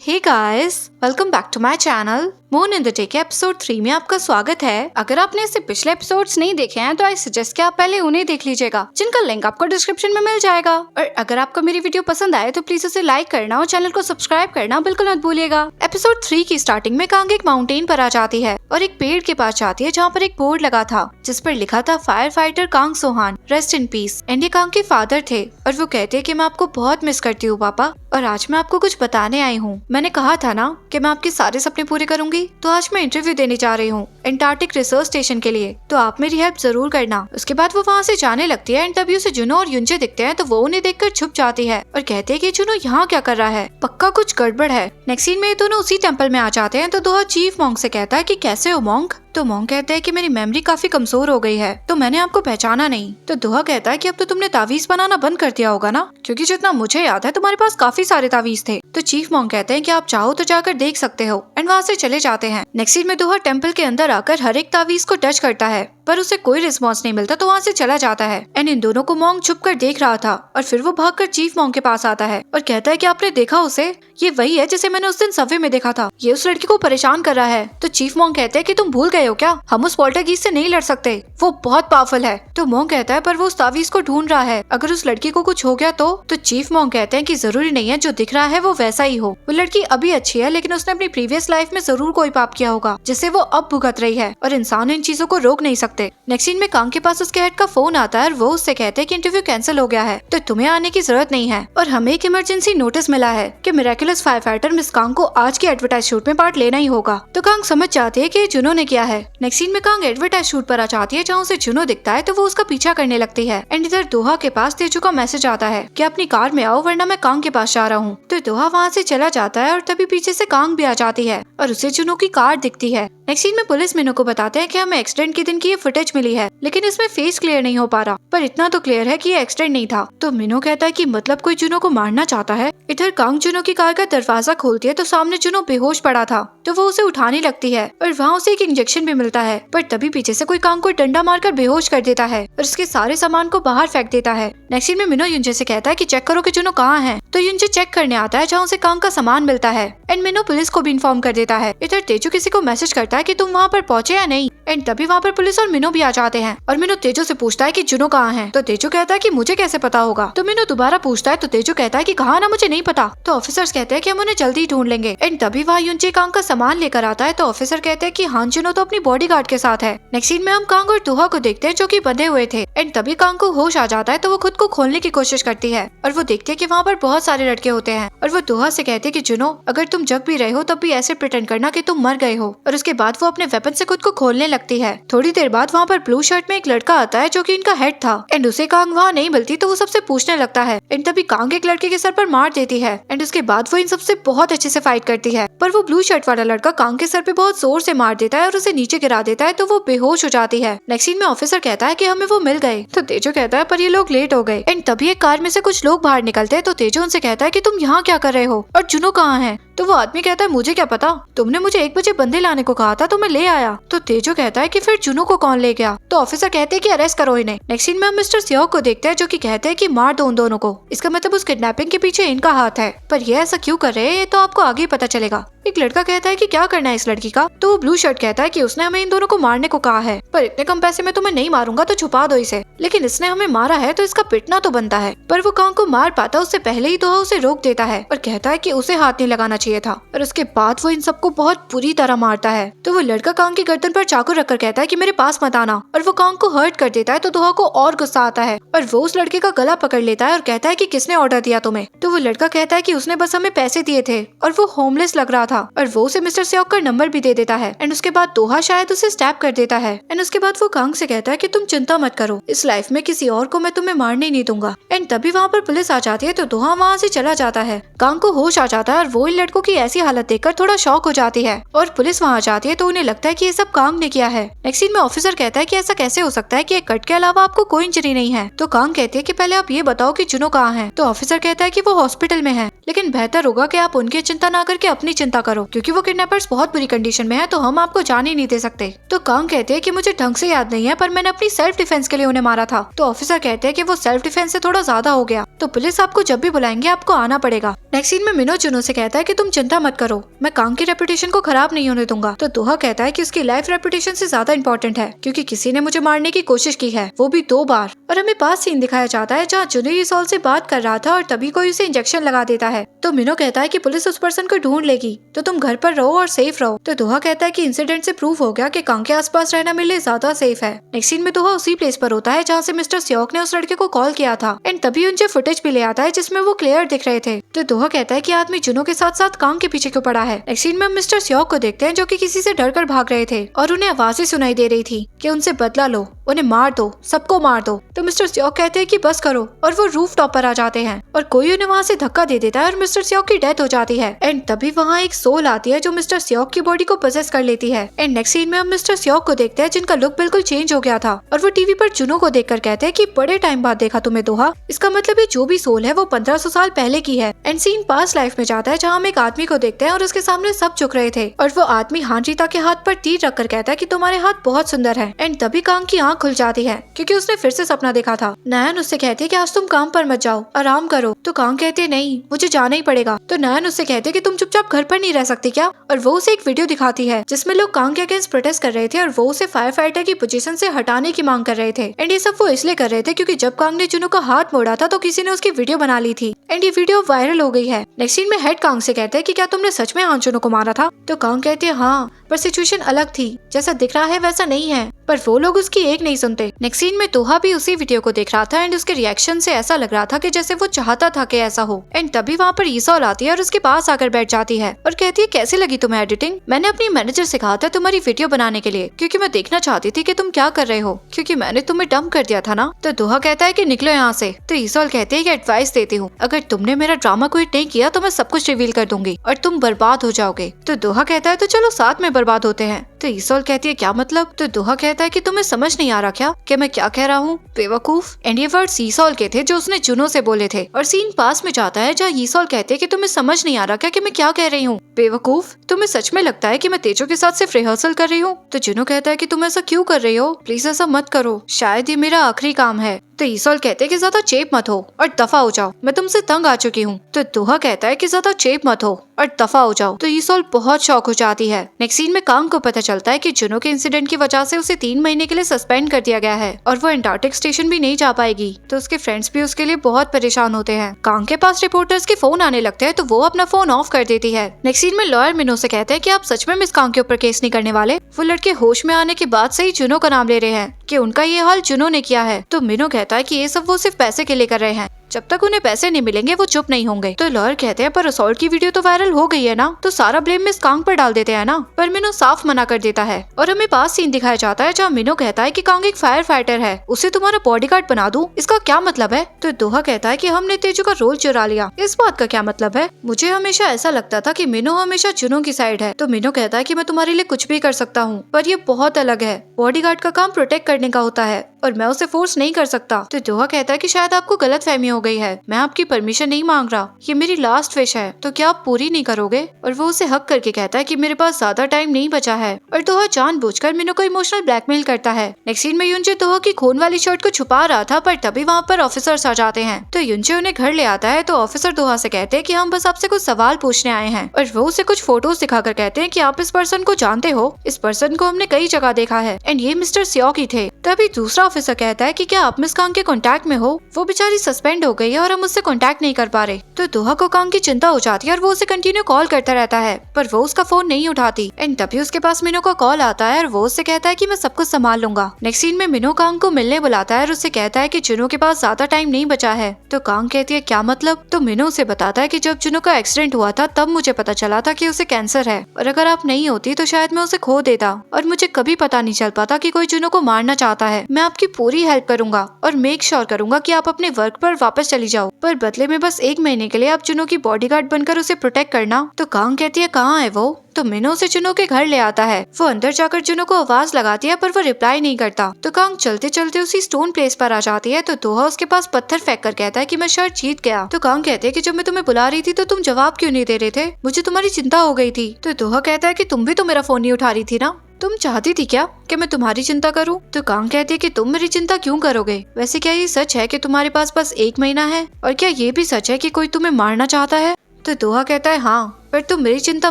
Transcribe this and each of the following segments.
Hey guys, welcome back to my channel. Moon in the day के episode 3 में आपका स्वागत है। अगर आपने इससे पिछले एपिसोड्स नहीं देखे हैं तो आई सजेस्ट कि आप पहले उन्हें देख लीजिएगा, जिनका लिंक आपको डिस्क्रिप्शन में मिल जाएगा। और अगर आपको मेरी वीडियो पसंद आए तो प्लीज उसे लाइक करना और चैनल को सब्सक्राइब करना बिल्कुल मत भूलिएगा। एपिसोड 3 की स्टार्टिंग में कांग एक माउंटेन पर आ जाती है और एक पेड़ के पास जाती है जहाँ पर एक बोर्ड लगा था जिस पर लिखा था fire fighter Kang Sohan, rest in peace. And ये कांग के फादर थे और वो कहते हैं कि मैं आपको बहुत मिस करती हूँ पापा, और आज मैं आपको कुछ बताने आई हूँ। मैंने कहा था ना कि मैं आपके सारे सपने पूरे करूंगी, तो आज मैं इंटरव्यू देने जा रही हूँ एंटार्क्टिक रिसर्च स्टेशन के लिए, तो आप मेरी हेल्प जरूर करना। उसके बाद वो वहाँ से जाने लगती है एंड तभी उसे जुनो और युंचे दिखते हैं, तो वो उन्हें देखकर छुप जाती है और कहते हैं कि जुनो यहाँ क्या कर रहा है, पक्का कुछ गड़बड़ है। नेक्स्ट सीन में ये दोनों उसी टेम्पल में आ जाते हैं, तो दोहा चीफ मॉन्क से कहता है कि कैसे हो मॉन्क। तो मॉन्क कहते हैं कि मेरी मेमोरी काफी कमजोर हो गई है, तो मैंने आपको पहचाना नहीं। तो दोहा कहता है कि अब तो तुमने तावीज बनाना बंद कर दिया होगा ना, क्योंकि जितना मुझे याद है तुम्हारे पास काफी सारे तावीज थे। तो चीफ मॉन्क कहते हैं कि आप चाहो तो जाकर देख सकते हो, एंड वहाँ से चले जाते हैं। नेक्स्ट सीन में दोहा टेम्पल के अंदर आकर हर एक तावीज को टच करता है पर उसे कोई रिस्पॉन्स नहीं मिलता, तो वहाँ से चला जाता है। एंड इन दोनों को मॉन्क छुप कर देख रहा था और फिर वो भागकर चीफ मॉन्क के पास आता है और कहता है कि आपने देखा उसे, ये वही है जिसे मैंने उस दिन सबवे में देखा था, ये उस लड़की को परेशान कर रहा है। तो चीफ मॉन्क कहते हैं कि तुम भूल गए हो क्या, हम उस पोल्टरगीस्ट से नहीं लड़ सकते, वो बहुत पावरफुल है। तो मॉन्क कहता है पर वो उस तावीज को ढूंढ रहा है, अगर उस लड़की को कुछ हो गया तो चीफ मॉन्क कहते हैं कि जरूरी नहीं है जो दिख रहा है वो वैसा ही हो, वो लड़की अभी अच्छी है लेकिन उसने अपनी प्रीवियस लाइफ में जरूर कोई पाप किया होगा जिससे वो अब भुगत रही है, और इंसान इन चीजों को रोक नहीं सकते। नेक्स्ट सीन में कांग के पास उसके हेड का फोन आता है और वो उससे कहते हैं कि इंटरव्यू कैंसिल हो गया है, तो तुम्हें आने की जरूरत नहीं है, और हमें एक इमरजेंसी नोटिस मिला है कि miraculous fire fighter miss Kang को आज की एडवर्टाइज शूट में पार्ट लेना ही होगा। तो कांग समझ जाती है कि जुनो ने किया है। नेक्स्ट सीन में कांग एडवर्टाइज शूट पर आ जाती है जहाँ उसे जुनो दिखता है, तो वो उसका पीछा करने लगती है। एंड इधर दोहा के पास तेजू का मैसेज आता है कि अपनी कार में आओ वरना मैं कांग के पास जा रहा हूँ। तो दोहा वहाँ से चला जाता है और तभी पीछे से कांग भी आ जाती है और उसे जुनो की कार दिखती है। नेक्स्ट सीन में पुलिस मिनो को बताते हैं कि हमें एक्सीडेंट के दिन की ये फुटेज मिली है, लेकिन इसमें फेस क्लियर नहीं हो पा रहा, पर इतना तो क्लियर है कि ये एक्सीडेंट नहीं था। तो मिनो कहता है कि मतलब कोई जुनो को मारना चाहता है। इधर कांग जुनो की कार का दरवाजा खोलती है तो सामने जुनो बेहोश पड़ा था, तो वो उसे उठाने लगती है और वहाँ उसे एक इंजेक्शन भी मिलता है, पर तभी पीछे से कोई कांग को डंडा मारकर बेहोश कर देता है और उसके सारे सामान को बाहर फेंक देता है। नेक्स्ट सीन में मिनो युंजे से कहता है कि चेक करो कि जुनो कहाँ है, तो युंजे चेक करने आता है जहाँ उसे कांग का सामान मिलता है। एंड मिनो पुलिस को भी इन्फॉर्म कर देता है। इधर तेजू किसी को मैसेज करता है कि तुम वहाँ पर पहुँचे या नहीं, एंड तभी वहाँ पर पुलिस और मिनो भी आ जाते हैं और मिनो तेजू से पूछता है कि जुनो कहाँ है। तो तेजू कहता है कि मुझे कैसे पता होगा। तो मिनो दोबारा पूछता है तो तेजू कहता है कि कहाँ ना, मुझे नहीं पता। तो ऑफिसर्स कहते हैं कि हम उन्हें जल्दी ढूंढ लेंगे। एंड तभी वहाँ युंजे कांग का सामान लेकर आता है, तो ऑफिसर कहते हैं कि हाँ जुनो तो अपनी बॉडीगार्ड के साथ है। नेक्स्ट सीन में हम कांग और दोहा को देखते हैं जो कि बंधे हुए थे। एंड तभी कांग को होश आ जाता है, तो वो खुद को खोलने की कोशिश करती है और वो देखती है कि वहाँ पर बहुत सारे लड़के होते हैं, और वो दोहा से कहते हैं कि जुनो अगर तुम जग भी रहे हो तब भी ऐसे प्रिटेंड करना कि तुम मर गए हो। और उसके बाद वो अपने वेपन से खुद को खोलने लगती है। थोड़ी देर बाद वहाँ पर ब्लू शर्ट में एक लड़का आता है जो कि इनका हेड था, एंड उसे कांग वहाँ नहीं मिलती, तो वो सबसे पूछने लगता है। एंड तभी कांग एक लड़के के सर पर मार देती है, एंड उसके बाद वो इन सबसे बहुत अच्छे से फाइट करती है, पर वो ब्लू शर्ट वाला लड़का कांग के सर पे बहुत जोर से मार देता है और उसे नीचे गिरा देता है, तो वो बेहोश हो जाती है। नेक्स्ट सीन में ऑफिसर कहता है कि हमें वो मिल गए। तो तेजू कहता है पर ये लोग लेट हो गए। एंड तभी एक कार में से कुछ लोग बाहर निकलते हैं, तो तेजू उनसे कहता है कि तुम यहाँ क्या कर रहे हो और जुनो कहाँ है। तो वो आदमी कहता है मुझे क्या पता, तुमने मुझे 1 बजे बंदे लाने को कहा था तो मैं ले आया। तो तेजू कहता है कि फिर जुनो को कौन ले गया। तो ऑफिसर कहते हैं कि अरेस्ट करो इन्हें। नेक्स्ट सीन में हम मिस्टर सियोह को देखते हैं जो कि कहते हैं कि मार दो उन दोनों को, इसका मतलब उस किडनैपिंग के पीछे इनका हाथ है, पर ये ऐसा क्यों कर रहे हैं ये तो आपको आगे पता चलेगा। एक लड़का कहता है कि क्या करना है इस लड़की का। तो वो ब्लू शर्ट कहता है कि उसने हमें इन दोनों को मारने को कहा है, पर इतने कम पैसे में तो मैं नहीं मारूंगा, तो छुपा दो इसे, लेकिन इसने हमें मारा है तो इसका पिटना तो बनता है। पर वो कांग को मार पाता उससे पहले ही दोहा उसे रोक देता है और कहता है कि उसे हाथ नहीं लगाना चाहिए था, और उसके बाद वो इन सबको बहुत बुरी तरह मारता है। तो वो लड़का कांग की गर्दन पर चाकू रखकर कहता है कि मेरे पास मत आना, और वो कांग को हर्ट कर देता है। तो दोहा को और गुस्सा आता है और वो उस लड़के का गला पकड़ लेता है और कहता है कि किसने ऑर्डर दिया तुम्हें। तो वो लड़का कहता है कि उसने बस हमें पैसे दिए थे और वो होमलेस लग रहा था, और वो उसे मिस्टर सियोह का नंबर भी दे देता है। एंड उसके बाद दोहा शायद उसे स्टैब कर देता है। एंड उसके बाद वो कांग से कहता है कि तुम चिंता मत करो, इस लाइफ में किसी और को मैं तुम्हें मारने नहीं दूंगा। एंड तभी वहाँ पर पुलिस आ जाती है, तो दोहा वहाँ से चला जाता है। कांग को होश आ जाता है और वो इन लड़कों की ऐसी हालत देखकर थोड़ा शॉक हो जाती है, और पुलिस वहाँ जाती है तो उन्हें लगता है कि ये सब कांग ने किया है। नेक्स्ट सीन में ऑफिसर कहता है कि ऐसा कैसे हो सकता है कि एक कट के अलावा आपको कोई इंजरी नहीं है। तो कांग कहती है कि पहले आप ये बताओ कि जुनो कहाँ है। तो ऑफिसर कहता है कि वो हॉस्पिटल में है, लेकिन बेहतर होगा कि आप उनकी चिंता ना करके अपनी चिंता करो, क्योंकि वो किडनैपर्स बहुत बुरी कंडीशन में है, तो हम आपको जाने नहीं दे सकते। तो कांग कहते हैं कि मुझे ढंग से याद नहीं है, पर मैंने अपनी सेल्फ डिफेंस के लिए उन्हें मारा था। तो ऑफिसर कहते हैं कि वो सेल्फ डिफेंस से थोड़ा ज्यादा हो गया, तो पुलिस आपको जब भी बुलाएंगे आपको आना पड़ेगा। नेक्स्ट सीन में मिनो जुनो से कहता है कि तुम चिंता मत करो, मैं कांग की रेपुटेशन को खराब नहीं होने दूंगा। तो दोहा कहता है कि उसकी लाइफ रेपुटेशन से ज्यादा इंपॉर्टेंट है, क्योंकि किसी ने मुझे मारने की कोशिश की है, वो भी 2 बार। और हमें पास सीन दिखाया जाता है जहाँ जुनो यीसॉल से बात कर रहा था और तभी कोई उसे इंजेक्शन लगा देता है। तो मिनो कहता है कि पुलिस उस पर्सन को ढूंढ लेगी, तो तुम घर पर रहो और सेफ रहो। तो दोहा कहता है कि इंसिडेंट से प्रूव हो गया कि कांग के आसपास रहना मेरे लिए ज्यादा सेफ है। नेक्स्ट सीन में दोहा उसी प्लेस पर होता है जहाँ से मिस्टर सियोक ने उस लड़के को कॉल किया था, एंड तभी उनसे फुटेज भी ले आता है जिसमें वो क्लियर दिख रहे थे। तो दोहा कहता है कि आदमी जुनो के साथ साथ कांग के पीछे क्यों पड़ा है। नेक्स्ट सीन में हम मिस्टर सियोक को देखते हैं जो कि किसी से डरकर भाग रहे थे और उन्हें आवाजें सुनाई दे रही थी कि उनसे बदला लो, उन्हें मार दो, सबको मार दो। तो मिस्टर सियोक कहते हैं कि बस करो, और वो रूफ टॉप पर आ जाते हैं और कोई उन्हें वहाँ से धक्का दे देता है और मिस्टर सियोक की डेथ हो जाती है। एंड तभी वहाँ एक सोल आती है जो मिस्टर सियोक की बॉडी को पोजेस कर लेती है। एंड नेक्स्ट सीन में हम मिस्टर सियोक को देखते हैं जिनका लुक बिल्कुल चेंज हो गया था और वो टीवी पर जुनो को देखकर कहते हैं कि बड़े टाइम बाद देखा तुम्हें दोहा, इसका मतलब ये जो भी सोल है वो 1500 साल पहले की है। एंड सीन पास्ट लाइफ में जाता है जहाँ हम एक आदमी को देखते हैं और उसके सामने सब झुक रहे थे और वो आदमी हानरीता के हाथ पर तीर रखकर कहता है कि तुम्हारे हाथ बहुत सुंदर है। एंड तभी कांग की आंख खुल जाती है क्योंकि उसने फिर से सपना देखा था। नयन उससे कहती है कि आज तुम काम पर मत जाओ, आराम करो। तो कांग कहती है नहीं, मुझे जाना ही पड़ेगा। तो नयन उससे कहती है कि तुम चुपचाप घर पर नहीं रह सकती क्या। और वो उसे एक वीडियो दिखाती है जिसमें लोग कांग के अगेंस्ट प्रोटेस्ट कर रहे थे और वो उसे फायर फाइटर की पोजीशन से हटाने की मांग कर रहे थे। एंड ये सब वो इसलिए कर रहे थे क्योंकि जब कांग ने जुनो का हाथ मोड़ा था तो किसी ने उसकी वीडियो बना ली थी एंड ये वीडियो वायरल हो गई है। नेक्स्ट सीन में हेड कांग से कहते हैं कि क्या तुमने सच में हान जुनो को मारा था। तो कांग कहते हैं हाँ, पर सिचुएशन अलग थी, जैसा दिख रहा है वैसा नहीं है। पर वो लोग उसकी एक नहीं सुनते। नेक्स्ट सीन में दोहा भी उसी वीडियो को देख रहा था एंड उसके रिएक्शन से ऐसा लग रहा था कि जैसे वो चाहता था कि ऐसा हो। एंड तभी वहाँ पर यीसॉल आती है और उसके पास आकर बैठ जाती है और कहती है कैसी लगी तुम्हें एडिटिंग। मैंने अपनी मैनेजर से कहा था तुम्हारी वीडियो बनाने के लिए, क्योंकि मैं देखना चाहती थी कि तुम क्या कर रहे हो, क्योंकि मैंने तुम्हें डंप कर दिया था ना। तो दोहा कहता है कि निकलो यहाँ से। तो यीसॉल कहती है कि एडवाइस देती हूँ, अगर तुमने मेरा ड्रामा क्विट नहीं किया तो मैं सब कुछ रिवील कर दूंगी और तुम बर्बाद हो जाओगे। तो दोहा कहता है तो चलो साथ में बर्बाद होते हैं। तो यीसॉल कहती है क्या मतलब। तो दोहा कहता है कि तुम्हें समझ नहीं आ रहा क्या कि मैं क्या कह रहा हूँ, बेवकूफ। एंड ये वर्ड्स यीसॉल के थे जो उसने जुनो से बोले थे। और सीन पास में जाता है जहाँ यीसॉल कहते हैं कि तुम्हें समझ नहीं आ रहा क्या कि मैं क्या कह रही हूँ, बेवकूफ। तुम्हें सच में लगता है कि मैं तेजो के साथ सिर्फ रिहर्सल कर रही हूँ। तो जुनो कहता है कि तुम ऐसा क्यों कर रही हो, प्लीज ऐसा मत करो, शायद ये मेरा आखिरी काम है। तो यीसॉल कहते हैं कि ज्यादा चेप मत हो और दफा हो जाओ, मैं तुमसे तंग आ चुकी हूँ। तो दोहा कहता है कि ज्यादा चेप मत हो और दफा हो जाओ। तो यीसॉल बहुत शॉक हो जाती है। नेक्स्ट सीन में कांग को पता चलता है कि जुनो के इंसिडेंट की वजह से उसे 3 महीने के लिए सस्पेंड कर दिया गया है और वो एंटार्क्टिक स्टेशन भी नहीं जा पाएगी। तो उसके फ्रेंड्स भी उसके लिए बहुत परेशान होते हैं। कांग के पास रिपोर्टर्स के फोन आने लगते हैं तो वो अपना फोन ऑफ कर देती है। नेक्स्ट सीन में लॉयर मिनो से कहते हैं कि आप सच में मिस कांग के ऊपर केस नहीं करने वाले। वो लड़के होश में आने के बाद से ही जुनो का नाम ले रहे हैं कि उनका ये हाल जुनो ने किया है। तो मिनो कहता है कि ये सब वो सिर्फ पैसे के लिए कर रहे हैं, जब तक उन्हें पैसे नहीं मिलेंगे वो चुप नहीं होंगे। तो लॉयर कहते हैं पर असॉल्ट की वीडियो तो वायरल हो गई है ना, तो सारा ब्लेम मिस कांग पर डाल देते हैं ना। पर मिनो साफ मना कर देता है और हमें पास सीन दिखाया जाता है जहाँ मिनो कहता है कि कांग एक फायर फाइटर है, उसे तुम्हारा बॉडीगार्ड बना दूं, इसका क्या मतलब है। तो दोहा कहता है कि हमने तेजू का रोल चुरा लिया, इस बात का क्या मतलब है। मुझे हमेशा ऐसा लगता था कि मिनो हमेशा जुनो की साइड है। तो मिनो कहता है कि मैं तुम्हारे लिए कुछ भी कर सकता हूँ, पर ये बहुत अलग है, बॉडीगार्ड का काम प्रोटेक्ट करने का होता है और मैं उसे फोर्स नहीं कर सकता। तो दोहा कहता है कि शायद आपको गलतफहमी हो गई है, मैं आपकी परमिशन नहीं मांग रहा, ये मेरी लास्ट विश है, तो क्या आप पूरी नहीं करोगे। और वो उसे हक करके कहता है कि मेरे पास ज्यादा टाइम नहीं बचा है। और दोहा जानबूझकर मिनो को इमोशनल ब्लैकमेल करता है। नेक्स्ट सीन में युनजे दोहा की खून वाली शर्ट को छुपा रहा था, पर तभी वहाँ पर ऑफिसर्स आ जाते हैं। तो युनजे उन्हें घर ले आता है। तो ऑफिसर दोहा से कहते हैं कि हम बस आपसे कुछ सवाल पूछने आए हैं। और वो उसे कुछ फोटोज दिखाकर कहते हैं कि आप इस पर्सन को जानते हो, इस पर्सन को हमने कई जगह देखा है एंड ये मिस्टर सियोक ही थे। तभी दूसरा ऑफिसर कहता है कि क्या आप मिस कांग के कांटेक्ट में हो, वो बेचारी सस्पेंड हो गई है और हम उससे कांटेक्ट नहीं कर पा रहे। तो दोहा को कांग की चिंता हो जाती है और वो उसे कंटिन्यू कॉल करता रहता है, पर वो उसका फोन नहीं उठाती। एंड तभी उसके पास मिनो का कॉल आता है और वो उससे कहता है कि मैं सब कुछ संभाल लूंगा। नेक्स्ट सीन में मिनो कांग को मिलने बुलाता है और उससे कहता है कि जुनो के पास ज्यादा टाइम नहीं बचा है। तो कांग कहती है क्या मतलब। तो मिनो उसे बताता है कि जब जुनो का एक्सीडेंट हुआ था तब मुझे पता चला था कि उसे कैंसर है, और अगर आप नहीं होती तो शायद मैं उसे खो देता और मुझे कभी पता नहीं चल पाता कि कोई जुनो को मारना चाहता है। मैं आपकी आपकी पूरी हेल्प करूंगा और मेक श्योर करूंगा कि आप अपने वर्क पर वापस चली जाओ, पर बदले में बस 1 महीने के लिए आप जुनो की बॉडीगार्ड बनकर उसे प्रोटेक्ट करना। तो कांग कहती है कहाँ है वो? तो मिनो उसे जुनो के घर ले आता है। वो अंदर जाकर जुनो को आवाज लगाती है पर वो रिप्लाई नहीं करता। तो कांग चलते चलते उसी स्टोन प्लेस पर आ जाती है। तो दोहा उसके पास पत्थर फेंक कर कहता है कि मैं शर्त जीत गया। तो कांग कहते हैं कि जब मैं तुम्हें बुला रही थी तो तुम जवाब क्यों नहीं दे रहे थे? मुझे तुम्हारी चिंता हो गई थी। तो दोहा कहता है कि तुम भी तो मेरा फोन नहीं उठा रही थी ना, तुम चाहती थी क्या कि मैं तुम्हारी चिंता करूं? तो कांग कहती है कि तुम मेरी चिंता क्यों करोगे? वैसे क्या ये सच है कि तुम्हारे पास बस 1 महीना है? और क्या ये भी सच है कि कोई तुम्हें मारना चाहता है? तो दोहा कहता है हाँ, पर तुम मेरी चिंता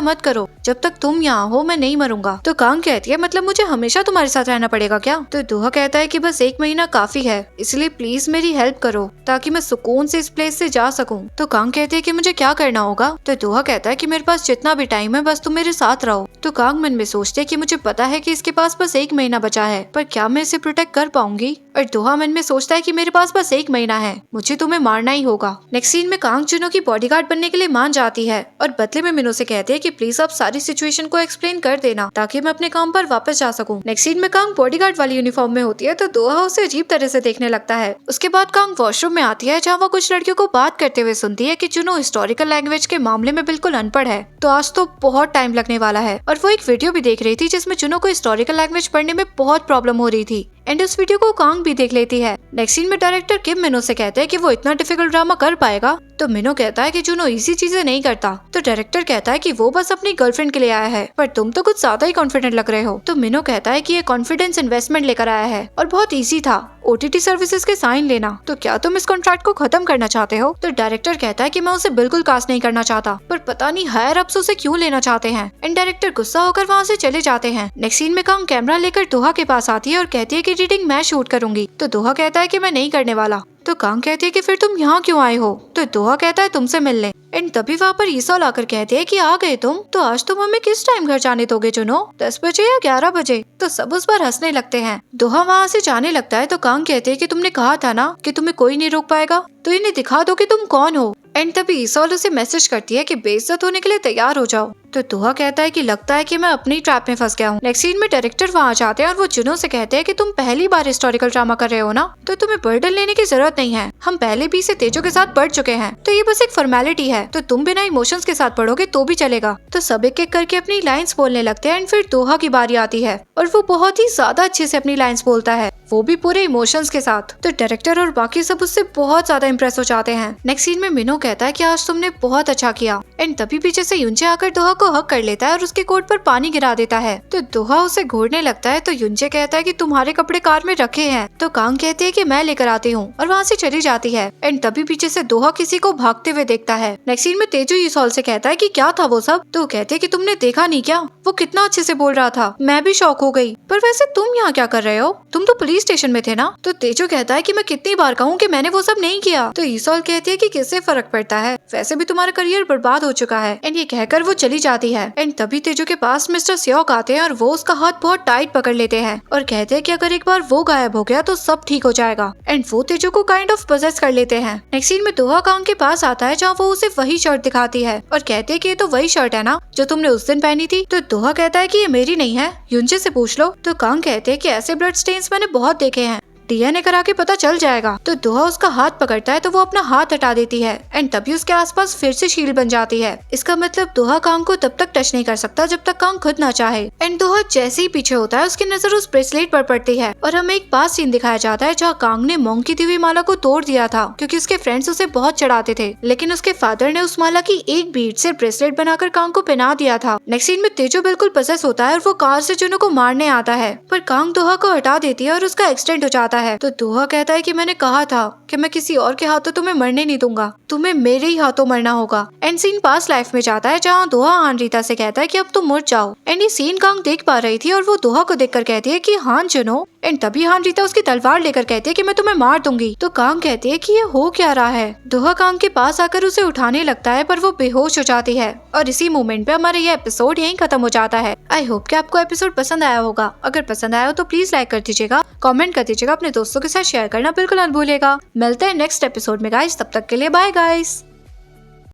मत करो, जब तक तुम यहाँ हो मैं नहीं मरूंगा। तो कांग कहती है मतलब मुझे हमेशा तुम्हारे साथ रहना पड़ेगा क्या? तो दोहा कहता है कि बस 1 महीना काफी है, इसलिए प्लीज मेरी हेल्प करो ताकि मैं सुकून से इस प्लेस से जा सकूं। तो कांग कहती है कि मुझे क्या करना होगा? तो दोहा कहता है कि मेरे पास जितना भी टाइम है बस तुम मेरे साथ रहो। तो कांग मन में सोचते है कि मुझे पता है कि इसके पास बस 1 महीना बचा है, पर क्या मैं इसे प्रोटेक्ट कर पाऊंगी? और दोहा मन में सोचता है कि मेरे पास बस 1 महीना है, मुझे तुम्हें मारना ही होगा। नेक्स्ट सीन में कांग जुनो की बॉडीगार्ड बनने के लिए मान जाती है और बदले में मिनो से कहती है कि प्लीज आप सारी सिचुएशन को एक्सप्लेन कर देना ताकि मैं अपने काम पर वापस जा सकूं। नेक्स्ट सीन में कांग बॉडीगार्ड वाली यूनिफॉर्म में होती है तो दोहा उसे अजीब तरह से देखने लगता है। उसके बाद कांग वॉशरूम में आती है जहाँ वो कुछ लड़कियों को बात करते हुए सुनती है कि जुनो हिस्टोरिकल लैंग्वेज के मामले में बिल्कुल अनपढ़ है, तो आज तो बहुत टाइम लगने वाला है। और वो एक वीडियो भी देख रही थी जिसमें जुनो को हिस्टोरिकल लैंग्वेज पढ़ने में बहुत प्रॉब्लम हो रही थी एंड उस वीडियो को कांग भी देख लेती है। नेक्स्ट सीन में डायरेक्टर किम मिनो से कहते हैं कि वो इतना डिफिकल्ट ड्रामा कर पाएगा। तो मिनो कहता है कि जुनो इजी चीजें नहीं करता। तो डायरेक्टर कहता है कि वो बस अपनी गर्लफ्रेंड के लिए आया है, पर तुम तो कुछ ज्यादा ही कॉन्फिडेंट लग रहे हो। तो मिनो कहता है कि ये कॉन्फिडेंस इन्वेस्टमेंट लेकर आया है और बहुत इजी था OTT सर्विसेज के साइन लेना, तो क्या तुम इस कॉन्ट्रैक्ट को खत्म करना चाहते हो? तो डायरेक्टर कहता है कि मैं उसे बिल्कुल कास्ट नहीं करना चाहता, पर पता नहीं हायर अप्स उसे क्यों लेना चाहते हैं। एंड डायरेक्टर गुस्सा होकर वहाँ से चले जाते हैं। नेक्स्ट सीन में कांग कैमरा लेकर दोहा के पास आती है और कहती है कि एडिटिंग मैं शूट करूंगी। तो दोहा कहता है कि मैं नहीं करने वाला। तो कांग कहती है कि फिर तुम यहाँ क्यों आए हो? तो दोहा कहता है तुमसे मिलने। एंड तभी वहाँ पर ईसॉल आकर कहते हैं कि आ गए तुम, तो आज तुम हमें किस टाइम घर जाने दोगे जुनो? 10 बजे या 11 बजे? तो सब उस पर हंसने लगते हैं। दोहा वहाँ से जाने लगता है तो कांग कहते हैं कि तुमने कहा था ना कि तुम्हें कोई नहीं रोक पाएगा, तो इन्हें दिखा दो कि तुम कौन हो। एंड तभी ईसॉल उसे मैसेज करती है कि बेइज्जत होने के लिए तैयार हो जाओ। तो दोहा कहता है कि लगता है कि मैं अपनी ट्रैप में फंस गया हूँ। नेक्स्ट सीन में डायरेक्टर वहाँ जाते हैं और वो जुनो से कहते हैं कि तुम पहली बार हिस्टोरिकल ड्रामा कर रहे हो ना, तो तुम्हें बर्डन लेने की जरूरत नहीं है, हम पहले भी इसे तेजो के साथ पढ़ चुके हैं, तो ये बस एक फॉर्मेलिटी है, तो तुम बिना इमोशंस के साथ पढ़ोगे तो भी चलेगा। तो सब एक एक करके अपनी लाइंस बोलने लगते हैं एंड फिर दोहा की बारी आती है और वो बहुत ही ज्यादा अच्छे से अपनी लाइंस बोलता है, वो भी पूरे इमोशंस के साथ। तो डायरेक्टर और बाकी सब उससे बहुत ज्यादा इम्प्रेस हो जाते हैं। नेक्स्ट सीन में मिनो कहता है कि आज तुमने बहुत अच्छा किया। एंड तभी पीछे से युंजे आकर दोहा को हक कर लेता है और उसके कोट पर पानी गिरा देता है। तो दोहा उसे घूरने लगता है तो युंजे कहता है कि तुम्हारे कपड़े कार में रखे हैं। तो कांग कहती है कि मैं लेकर आती हूँ और वहाँ से चली जाती है। एंड तभी पीछे से दोहा किसी को भागते हुए देखता है। नेक्स्ट सीन में तेजू ईसॉल से कहता है कि क्या था वो सब? तो कहते हैं कि तुमने देखा नहीं क्या, वो कितना अच्छे से बोल रहा था, मैं भी शॉक हो गई। पर वैसे तुम यहाँ क्या कर रहे हो? तुम तो पुलिस स्टेशन में थे ना? तो तेजो कहता है कि मैं कितनी बार कहूँ कि मैंने वो सब नहीं किया। तो ईसॉल कहती है कि किससे फर्क पड़ता है, वैसे भी तुम्हारा करियर बर्बाद हो चुका है। एंड ये कहकर वो चली जाती है। एंड तभी तेजो के पास मिस्टर स्योक आते हैं और वो उसका हाथ बहुत टाइट पकड़ लेते हैं और कहते हैं कि अगर एक बार वो गायब हो गया तो सब ठीक हो जाएगा। एंड वो तेजो को काइंड ऑफ पोजेस कर लेते हैं। नेक्स्ट सीन में दोहा कांग के पास आता है जहाँ वो उसे वही शर्ट दिखाती है और कहते हैं कि ये तो वही शर्ट है ना जो तुमने उस दिन पहनी थी। तो दोहा कहता है कि ये मेरी नहीं है, युंजे से पूछ लो। तो कांग कहते हैं कि ऐसे ब्लड स्टेन्स मैंने बहुत देखे हैं, DNA करा के पता चल जाएगा। तो दोहा उसका हाथ पकड़ता है तो वो अपना हाथ हटा देती है एंड तभी उसके आसपास फिर से शील्ड बन जाती है। इसका मतलब दोहा कांग को तब तक टच नहीं कर सकता जब तक कांग खुद ना चाहे। एंड दोहा जैसे ही पीछे होता है उसकी नजर उस ब्रेसलेट पर पड़ती है और हमें एक पास सीन दिखाया जाता है जहाँ कांग ने मोंग की दी हुई माला को तोड़ दिया था क्योंकि उसके फ्रेंड्स उसे बहुत चढ़ाते थे, लेकिन उसके फादर ने उस माला की एक बीड से ब्रेसलेट बनाकर कांग को पहना दिया था। नेक्स्ट सीन में तेजो बिल्कुल पसेस होता है और वो कार से जुनो को मारने आता है, पर कांग दोहा को हटा देती है और उसका एक्सीडेंट हो जाता है। तो दोहा कहता है कि मैंने कहा था कि मैं किसी और के हाथों तुम्हें मरने नहीं दूंगा, तुम्हें मेरे ही हाथों मरना होगा। एंड सीन पास लाइफ में जाता है जहाँ दोहा हान रीता से कहता है कि अब तुम मुड़ जाओ। एंड ये सीन कांग देख पा रही थी और वो दोहा को देखकर कहती है कि हान जुनो। एंड तभी हान रीता उसकी तलवार लेकर कहती है कि मैं तुम्हें मार दूंगी। तो कांग कहती है कि ये हो क्या रहा है। दोहा कांग के पास आकर उसे उठाने लगता है पर वो बेहोश हो जाती है और इसी मोमेंट पे हमारा ये एपिसोड यहीं खत्म हो जाता है। आई होप कि आपको एपिसोड पसंद आया होगा। अगर पसंद आया हो तो प्लीज लाइक कर दीजिएगा, कमेंट कर दीजिएगा, अपने दोस्तों के साथ शेयर करना बिल्कुल मत भूलिएगा। मिलते हैं नेक्स्ट एपिसोड में गाइस, तब तक के लिए बाय गाइस।